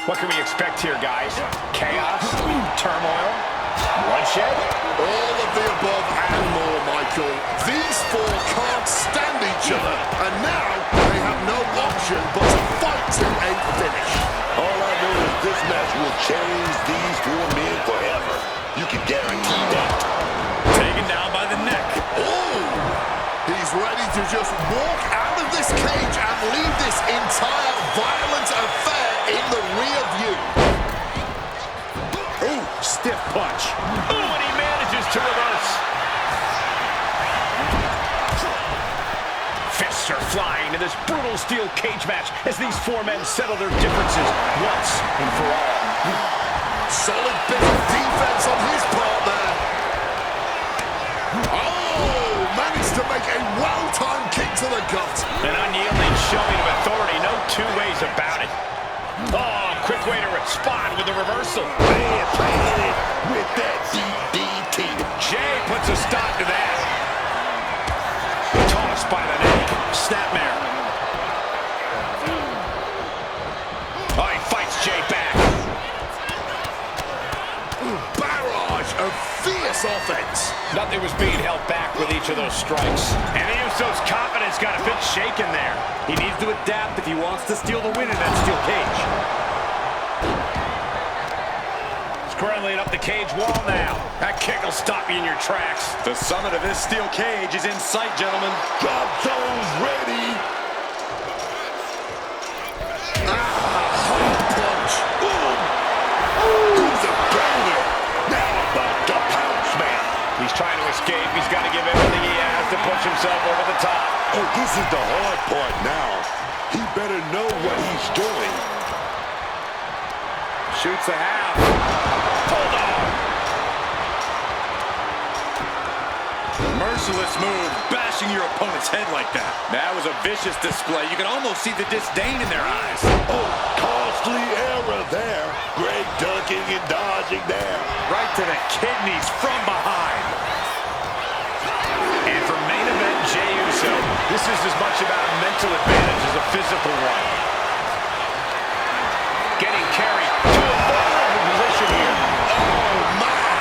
What can we expect here, guys? Chaos? Turmoil? Bloodshed? All of the above and more, Michael. These four can't stand each other, and now they have no option but to fight to a finish. All I know is this match will change these four men forever. You can guarantee that. Taken down by the neck. Oh! He's ready to just walk out of this cage and leave this entire violent affair in the rear view. Ooh, stiff punch. Ooh, and he manages to reverse. Fists are flying in this brutal steel cage match as these four men settle their differences once and for all. Solid bit of defense on his part there. Oh, managed to make a well-timed kick to the gut. An unyielding showing of authority, no two ways about it. Oh, quick way to respond with the reversal. Man, playing it with that DDT. Jay puts a stop to that. Tossed by the neck. Snapmare. Oh, he fights Jay back. Barrage of fierce offense. Nothing was being held back with each of those strikes. And the Usos' confidence got a bit shaken there. He needs to adapt if he wants to steal the win in that steel cage. Scrambling up the cage wall now. That kick will stop you in your tracks. The summit of this steel cage is in sight, gentlemen. Drop zones ready. Hard punch. Who's the bowler? Now about to pounce, man. He's trying to escape. He's got to give everything he has to push himself over the top. Oh, this is the hard part now. He better know what he's doing. Shoots a half. Hold on. Merciless move, bashing your opponent's head like that. That was a vicious display. You can almost see the disdain in their eyes. Oh, costly error there. Great ducking and dodging there. Right to the kidneys from behind. And for main event, Jey Uso, this is as much about a mental advantage as a physical one. Getting carried to a vulnerable position here. Oh, man.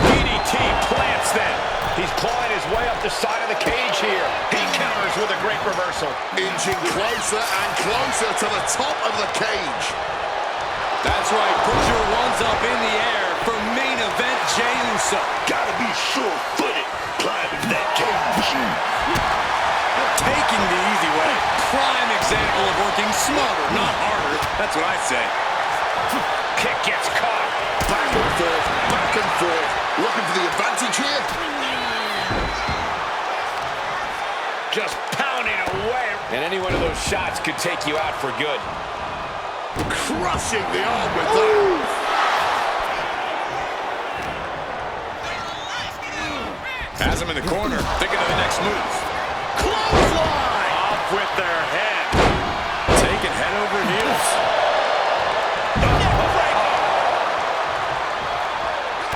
DDT plants then. He's clawing his way up the side of the cage here. He counters with a great reversal. Inching closer and closer to the top of the cage. That's right. Put your ones up in the air for main event Jey Uso. Gotta be sure-footed climbing that cage. Taking the easy way. Prime example of working smarter, not harder. That's what I say. Kick gets caught. Back and forth, back and forth. Looking for the advantage here. Just pounding away. And any one of those shots could take you out for good. Crushing the arm with that. Has him in the corner. Thinking of the next move. Clothesline. Off with their head. Taking head over heels.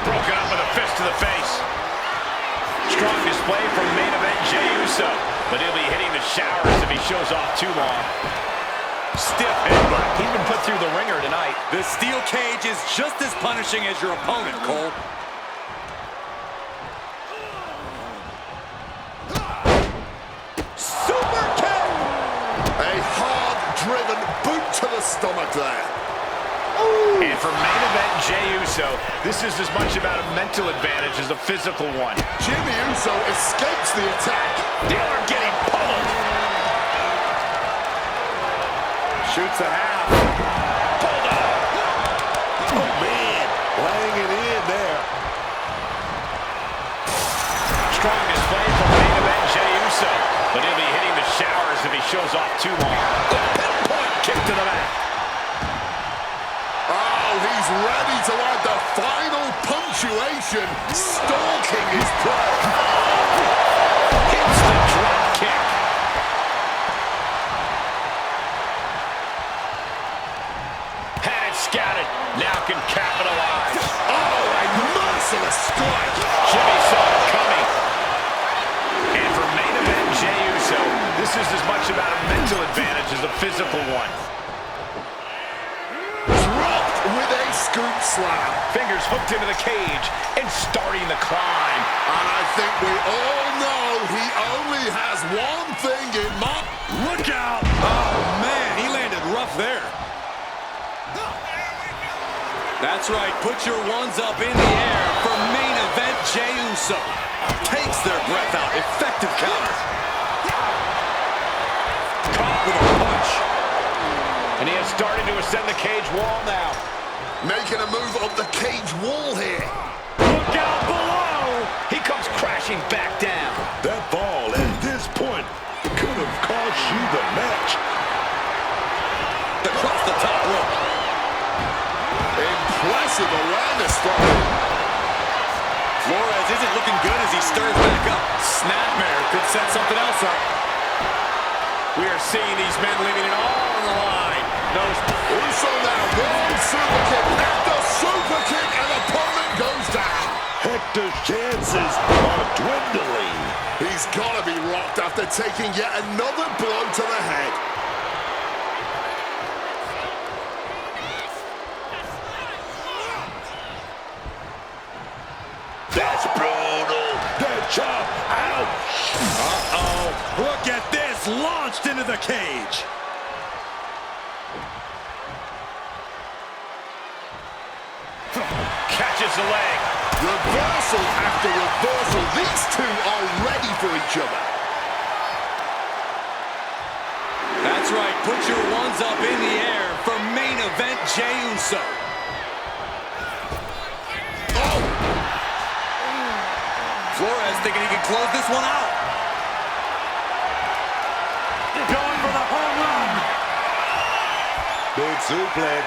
Broken up with a fist to the face. Strong display from main event Jey Uso. But he'll be hitting the showers if he shows off too long. Stiff headbutt. He's been put through the ringer tonight. The steel cage is just as punishing as your opponent, Cole. Super kick. A hard-driven boot to the stomach there. And for main event Jey Uso, this is as much about a mental advantage as a physical one. Jimmy Uso escapes the attack. They are getting pummeled. Shoots a half. Hold on. Oh, man. Laying it in there. Strong display from main event Jey Uso. But he'll be hitting the showers if he shows off too long. Pinpoint kick to the back. Oh, he's ready to add the final punctuation, stalking his prey. Hits the drop kick. Had it scouted. Now can capitalize. Oh, a merciless strike. Jimmy saw it coming. And for main event Jey Uso, this is as much about a mental advantage as a physical one. scoop slam. Fingers hooked into the cage and starting the climb. And I think we all know he only has one thing in mind. Look out! Oh, man, he landed rough there. That's right, put your ones up in the air for main event Jey Uso. Takes their breath out, effective counter. Caught with a punch. And he has started to ascend the cage wall now. Making a move up the cage wall here. Look out below! He comes crashing back down. That ball at this point could have cost you the match. Across the top rope. Impressive awareness from him. Flores isn't looking good as he stirs back up. Snapmare could set something else up. We are seeing these men leaving it all on the line. Uso now, one super kick after super kick, and opponent goes down. Hector's chances are dwindling. He's got to be rocked after taking yet another blow to the head. That's brutal. That chop. Ouch. Uh-oh. Look at this. Launched into the cage. Catches the leg. Reversal after reversal. These two are ready for each other. That's right. Put your ones up in the air for main event Jey Uso. Oh! Flores thinking he can close this one out. Going for the home run. Big suplex.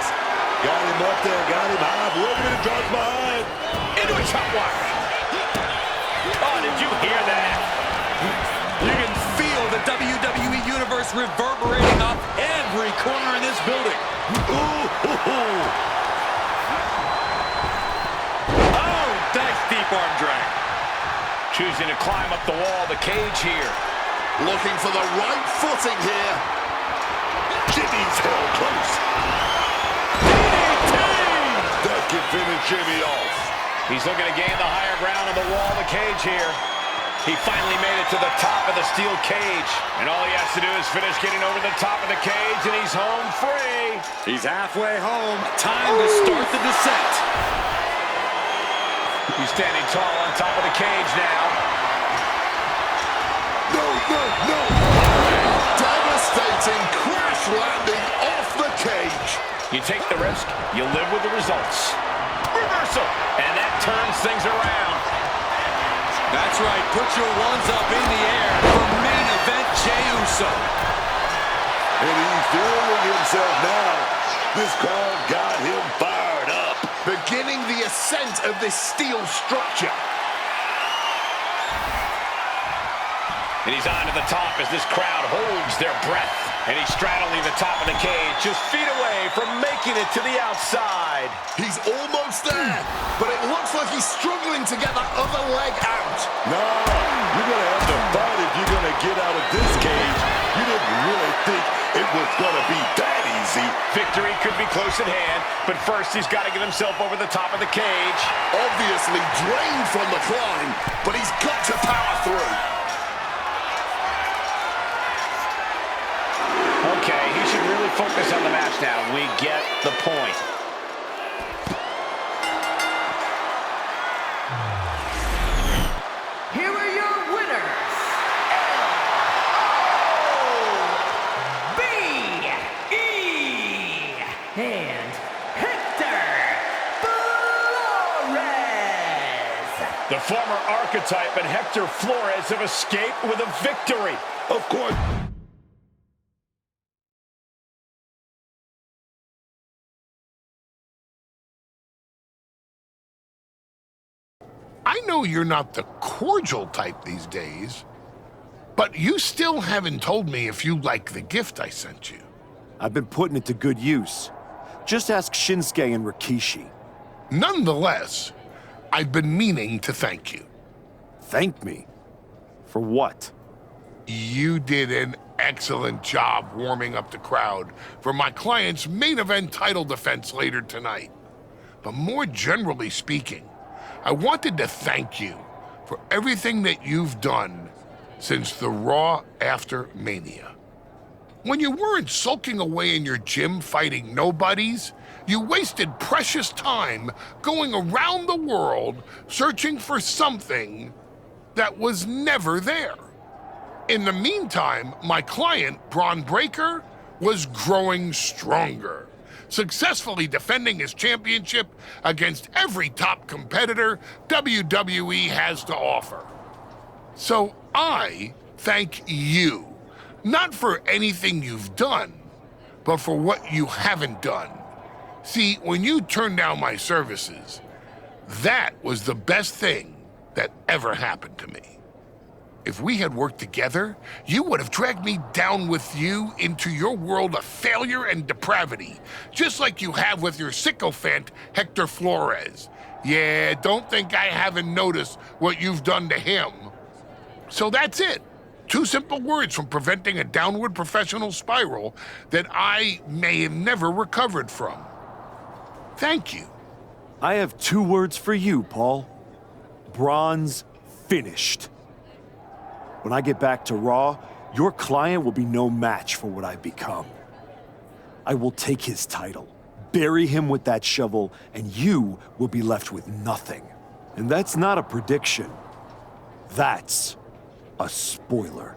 Got him up there, got him high. Wait a minute, drops behind. Into a chop block. Oh, did you hear that? You can feel the WWE Universe reverberating off every corner in this building. Ooh. Oh, nice deep arm drag. Choosing to climb up the wall of the cage here. Looking for the right footing here. Jimmy's held close. That can finish Jimmy off. He's looking to gain the higher ground on the wall of the cage here. He finally made it to the top of the steel cage. And all he has to do is finish getting over the top of the cage, and he's home free. He's halfway home. Time to start the descent. He's standing tall on top of the cage now. No. Devastating crash landing off the cage. You take the risk, you live with the results. Reversal, and that turns things around. That's right, put your ones up in the air for main event Jey Uso. And he's feeling himself now. This crowd got him fired up. Beginning the ascent of this steel structure. And he's on to the top as this crowd holds their breath. And he's straddling the top of the cage, just feet away from making it to the outside. He's almost there, but it looks like he's struggling to get that other leg out. No, you're going to have to fight if you're going to get out of this cage. You didn't really think it was going to be that easy. Victory could be close at hand, but first he's got to get himself over the top of the cage. Obviously drained from the climb, but he's got to power through. Okay, he should really focus on the match now. We get the point. Here are your winners, L.O.V.E and Hector Flores. The former archetype and Hector Flores have escaped with a victory. Of course. I know you're not the cordial type these days, but you still haven't told me if you like the gift I sent you. I've been putting it to good use. Just ask Shinsuke and Rikishi. Nonetheless, I've been meaning to thank you. Thank me? For what? You did an excellent job warming up the crowd for my client's main event title defense later tonight. But more generally speaking, I wanted to thank you for everything that you've done since the Raw after Mania. When you weren't sulking away in your gym fighting nobodies, you wasted precious time going around the world searching for something that was never there. In the meantime, my client, Braun Breaker, was growing stronger, successfully defending his championship against every top competitor WWE has to offer. So I thank you, not for anything you've done, but for what you haven't done. See, when you turned down my services, that was the best thing that ever happened to me. If we had worked together, you would have dragged me down with you into your world of failure and depravity, just like you have with your sycophant, Hector Flores. Yeah, don't think I haven't noticed what you've done to him. So that's it. 2 simple words from preventing a downward professional spiral that I may have never recovered from. Thank you. I have 2 words for you, Paul. Braun's finished. When I get back to Raw, your client will be no match for what I've become. I will take his title, bury him with that shovel, and you will be left with nothing. And that's not a prediction. That's a spoiler.